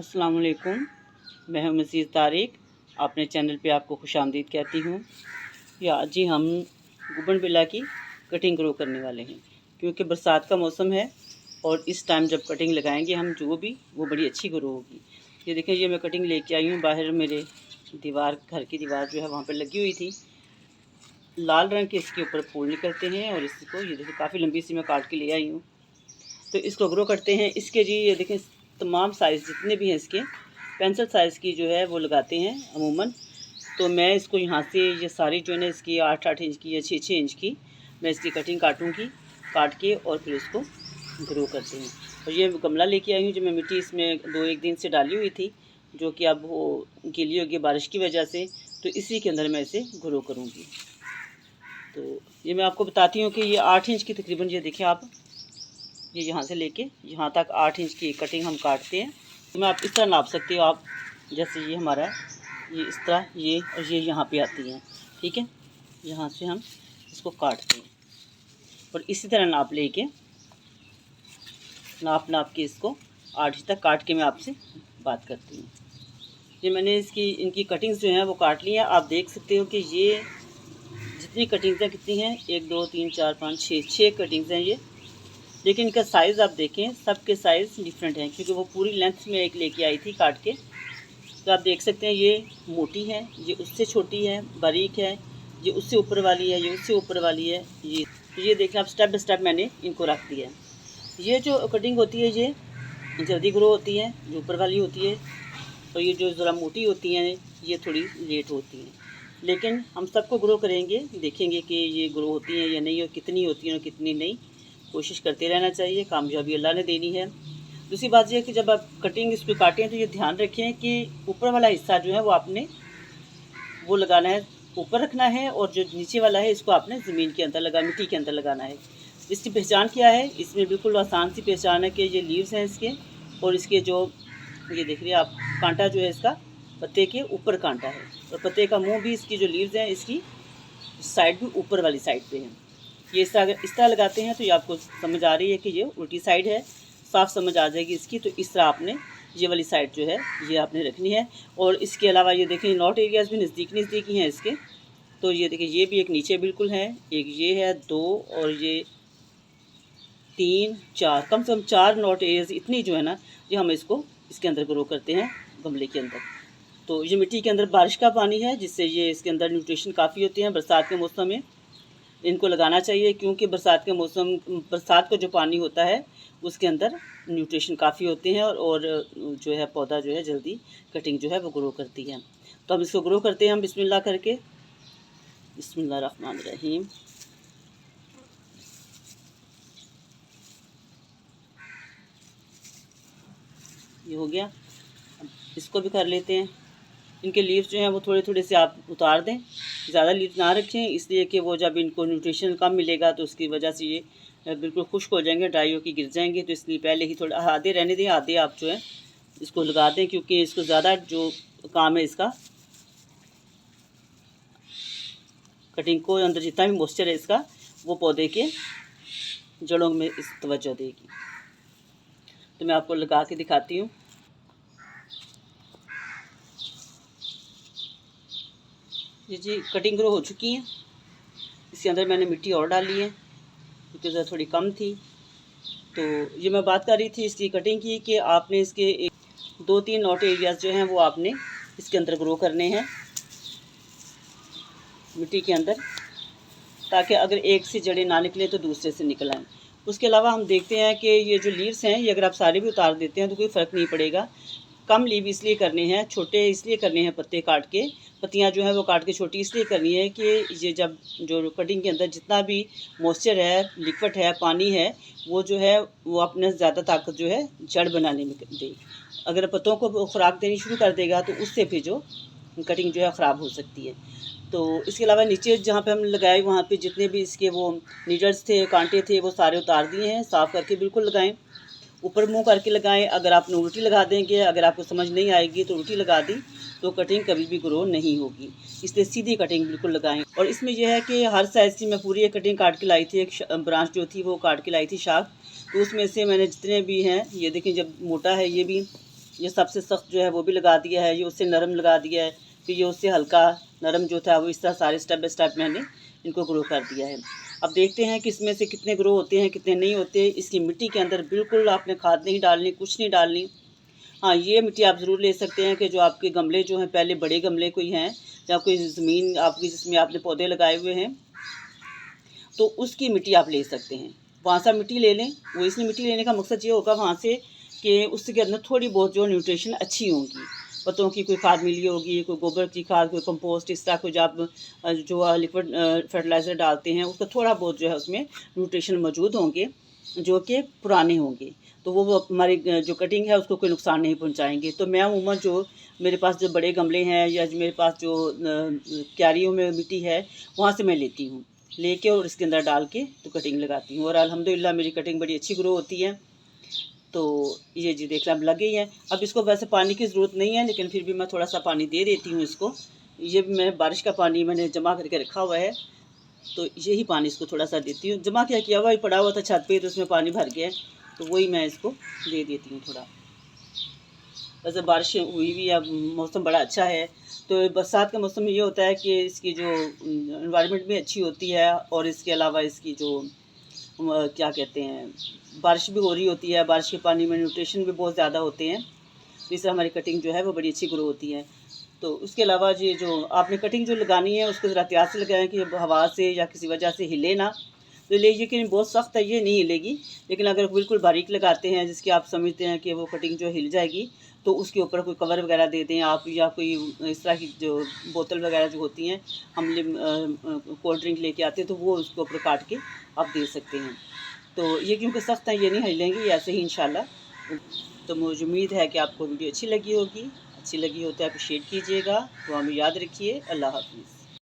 अस्सलाम वालेकुम, मैं हूं मसीह तारिक। अपने चैनल पे आपको खुशामदीद कहती हूँ। या जी हम गुबनविला की कटिंग ग्रो करने वाले हैं, क्योंकि बरसात का मौसम है और इस टाइम जब कटिंग लगाएंगे हम जो भी वो बड़ी अच्छी ग्रो होगी। ये देखें, ये मैं कटिंग लेके आई हूँ। बाहर मेरे घर की दीवार जो है वहाँ पर लगी हुई थी। लाल रंग के इसके ऊपर फूल निकलते हैं और इसको ये देखिए काफ़ी लंबी सी मैं काट के ले आई हूँ। तो इसको ग्रो करते हैं। इसके जी ये देखें तमाम साइज़ जितने भी हैं इसके पेंसिल साइज़ की जो है वो लगाते हैं अमूमन। तो मैं इसको यहाँ से ये सारी जो है ना इसकी 8-8 इंच की या 6-6 इंच की मैं इसकी कटिंग काटूँगी, काट के और फिर इसको ग्रो करते हैं। और ये गमला लेके आई हूँ जो मैं मिट्टी इसमें 2-1 दिन से डाली हुई थी, जो कि अब वो गीली होगी बारिश की वजह से। तो इसी के अंदर मैं इसे ग्रो करूँगी। तो ये मैं आपको बताती हूँ कि ये 8 इंच की तकरीबन, ये देखिए आप, ये यहाँ से लेके यहाँ तक 8 इंच की कटिंग हम काटते हैं। तो मैं आप इस तरह नाप सकते हो आप, जैसे ये हमारा ये इस तरह ये और ये यहाँ पे आती हैं, ठीक है। यहाँ से हम इसको काटते हैं और इसी तरह नाप लेके नाप के इसको 8 इंच तक काट के मैं आपसे बात करती हूँ। ये मैंने इनकी कटिंग्स जो हैं वो काट ली हैं। आप देख सकते हो कि ये जितनी कटिंग्स हैं कितनी हैं, 1 2 3 4 5 6 कटिंग्स हैं ये। लेकिन इनका साइज़ आप देखें, सबके साइज़ डिफरेंट हैं, क्योंकि वो पूरी लेंथ में एक लेके आई थी काट के। तो आप देख सकते हैं ये मोटी है, ये उससे छोटी है, बारीक है, ये उससे ऊपर वाली है, ये उससे ऊपर वाली है। ये देखें आप, स्टेप बाई स्टेप मैंने इनको रख दिया है। ये जो कटिंग होती है ये जल्दी ग्रो होती है, जो ऊपर वाली होती है, और ये जो ज़रा मोटी होती हैं ये थोड़ी लेट होती हैं। लेकिन हम सबको ग्रो करेंगे, देखेंगे कि ये ग्रो होती हैं या नहीं और कितनी होती हैं और कितनी नहीं। कोशिश करते रहना चाहिए, कामयाबी अल्लाह ने देनी है। दूसरी बात यह है कि जब आप कटिंग इस पर काटें तो ये ध्यान रखें कि ऊपर वाला हिस्सा जो है वो आपने वो लगाना है, ऊपर रखना है, और जो नीचे वाला है इसको आपने ज़मीन के अंदर मिट्टी के अंदर लगाना है। इसकी पहचान क्या है? इसमें बिल्कुल आसान सी पहचान है कि ये लीव्स हैं इसके, और इसके जो ये देख रहे हैं आप, कांटा जो है इसका पत्ते के ऊपर कांटा है, और पत्ते का मुंह भी इसकी जो लीव्स हैं इसकी साइड भी ऊपर वाली साइड पे है। ये इस तरह लगाते हैं तो ये आपको समझ आ रही है कि ये उल्टी साइड है, साफ समझ आ जाएगी इसकी। तो इस तरह आपने ये वाली साइड जो है ये आपने रखनी है। और इसके अलावा ये देखें नॉट एरियाज़ भी नज़दीक ही हैं इसके। तो ये देखिए ये भी एक नीचे बिल्कुल है, एक ये है, 2 और ये 3 4, कम से कम 4 नॉट एरियाज़ इतनी जो है ना, ये हम इसको इसके अंदर ग्रो करते हैं गमले के अंदर। तो ये मिट्टी के अंदर बारिश का पानी है, जिससे ये इसके अंदर न्यूट्रिशन काफ़ी होते हैं। बरसात के मौसम में इनको लगाना चाहिए, क्योंकि बरसात का जो पानी होता है उसके अंदर न्यूट्रिशन काफ़ी होते हैं, और जो है पौधा जो है जल्दी कटिंग जो है वो ग्रो करती है। तो हम इसको ग्रो करते हैं हम बिस्मिल्लाह करके। बिस्मिल्लाह रहमान रहीम। ये हो गया, अब इसको भी कर लेते हैं। इनके लीव्स जो हैं वो थोड़े थोड़े से आप उतार दें, ज़्यादा लीव्स ना रखें, इसलिए कि वो जब इनको न्यूट्रिशन कम मिलेगा तो उसकी वजह से ये बिल्कुल खुश्क हो जाएंगे, ड्राई होकर गिर जाएंगे। तो इसलिए पहले ही थोड़ा आधे रहने दें, आधे आप जो है इसको लगा दें, क्योंकि इसको ज़्यादा जो काम है इसका कटिंग को अंदर जितना भी मॉइस्चर है इसका वो पौधे के जड़ों में इस तवज्जो देगी। तो मैं आपको लगा के दिखाती हूँ। ये जी कटिंग ग्रो हो चुकी हैं। इसके अंदर मैंने मिट्टी और डाली है क्योंकि ज़रा थोड़ी कम थी। तो ये मैं बात कर रही थी इसकी कटिंग की, कि आपने इसके 2-3 नॉट एरियाज़ जो हैं वो आपने इसके अंदर ग्रो करने हैं मिट्टी के अंदर, ताकि अगर एक से जड़ें ना निकले तो दूसरे से निकल आएँ। उसके अलावा हम देखते हैं कि ये जो लीव्स हैं ये अगर आप सारे भी उतार देते हैं तो कोई फ़र्क नहीं पड़ेगा। कम लीव इसलिए करने हैं, छोटे इसलिए करने हैं, पत्ते काट के, पत्तियां जो है वो काट के छोटी इसलिए करनी है कि ये जब जो कटिंग के अंदर जितना भी मॉइस्चर है, लिक्विड है, पानी है, वो जो है वो अपने ज़्यादा ताकत जो है जड़ बनाने में दे। अगर पत्तों को खुराक देनी शुरू कर देगा तो उससे फिर जो कटिंग जो है ख़राब हो सकती है। तो इसके अलावा नीचे जहाँ पे हम लगाए वहाँ पे जितने भी इसके वो नीडल्स थे, कांटे थे, वो सारे उतार दिए हैं, साफ़ करके बिल्कुल लगाएं। ऊपर मुंह करके लगाएं। अगर आपने उल्टी लगा देंगे, अगर आपको समझ नहीं आएगी तो उल्टी लगा दी तो कटिंग कभी भी ग्रो नहीं होगी, इसलिए सीधी कटिंग बिल्कुल लगाएं। और इसमें यह है कि हर साइज़ की मैं पूरी एक कटिंग काट के लाई थी, एक ब्रांच जो थी वो काट के लाई थी, शाख, तो उसमें से मैंने जितने भी हैं, ये देखें, जब मोटा है ये भी, ये सबसे सख्त जो है वो भी लगा दिया है, ये उससे नरम लगा दिया है, फिर ये उससे हल्का नरम जो था वो, इस तरह सारे स्टेप बाय स्टेप मैंने इनको ग्रो कर दिया है। अब देखते हैं कि इसमें से कितने ग्रो होते हैं, कितने नहीं होते। इसकी मिट्टी के अंदर बिल्कुल आपने खाद नहीं डालनी, कुछ नहीं डालनी। हाँ, ये मिट्टी आप ज़रूर ले सकते हैं कि जो आपके गमले जो हैं, पहले बड़े गमले कोई हैं या कोई ज़मीन आपकी जिसमें आपने पौधे लगाए हुए हैं, तो उसकी मिट्टी आप ले सकते हैं। वहाँ से मिट्टी ले लें। वो इसलिए मिट्टी लेने का मकसद ये होगा वहाँ से कि उसके अंदर थोड़ी बहुत जो न्यूट्रिशन अच्छी होंगी, पत्तों की कोई खाद मिली होगी, कोई गोबर की खाद, कोई कंपोस्ट, इस तरह कुछ आप जो लिक्विड फर्टिलाइज़र डालते हैं, उसका थोड़ा बहुत जो है उसमें न्यूट्रिशन मौजूद होंगे, जो कि पुराने होंगे, तो वो हमारी जो कटिंग है उसको कोई नुकसान नहीं पहुंचाएंगे। तो मैं अमूमन जो मेरे पास जो बड़े गमले हैं या जो मेरे पास जो क्यारियों में मिट्टी है, वहाँ से मैं लेती हूँ, लेके और इसके अंदर डाल के तो कटिंग लगाती हूँ, और अल्हम्दुलिल्लाह मेरी कटिंग बड़ी अच्छी ग्रो होती है। तो ये जी देख रहे अब लग गई है। अब इसको वैसे पानी की ज़रूरत नहीं है, लेकिन फिर भी मैं थोड़ा सा पानी दे देती हूँ इसको। ये भी मैं बारिश का पानी मैंने जमा करके रखा हुआ है, तो यही पानी इसको थोड़ा सा देती हूँ। जमा क्या किया हुआ, पड़ा हुआ था छत पे, तो उसमें पानी भर गया, तो वही मैं इसको दे देती हूँ थोड़ा। वैसे बारिश हुई भी, अब मौसम बड़ा अच्छा है। तो बरसात का मौसम में ये होता है कि इसकी जो इन्वायरमेंट भी अच्छी होती है, और इसके अलावा इसकी जो क्या कहते हैं, बारिश भी हो रही होती है, बारिश के पानी में न्यूट्रिशन भी बहुत ज़्यादा होते हैं, तो इससे हमारी कटिंग जो है वो बड़ी अच्छी ग्रो होती है। तो उसके अलावा ये जो आपने कटिंग जो लगानी है उसको ज़रा एहतियात से लगाएं कि हवा से या किसी वजह से हिले ना। तो ये कि बहुत सख्त है, ये नहीं हिलेगी, लेकिन अगर बिल्कुल बारीक लगाते हैं जिसकी आप समझते हैं कि वो कटिंग जो हिल जाएगी, तो उसके ऊपर कोई कवर वगैरह दे दें आप, या कोई इस तरह की जो बोतल वगैरह जो होती हैं, हम कोल्ड ड्रिंक लेके आते हैं, तो वो उसके ऊपर काट के आप दे सकते हैं। तो ये क्योंकि सख्त है, ये नहीं हिलेंगी, ऐसे ही इंशाल्लाह। तो मुझे उम्मीद है कि आपको वीडियो अच्छी लगी होगी। अच्छी लगी हो तो अप्रिशिएट कीजिएगा। तो हमें याद रखिए। अल्लाह हाफ़िज़।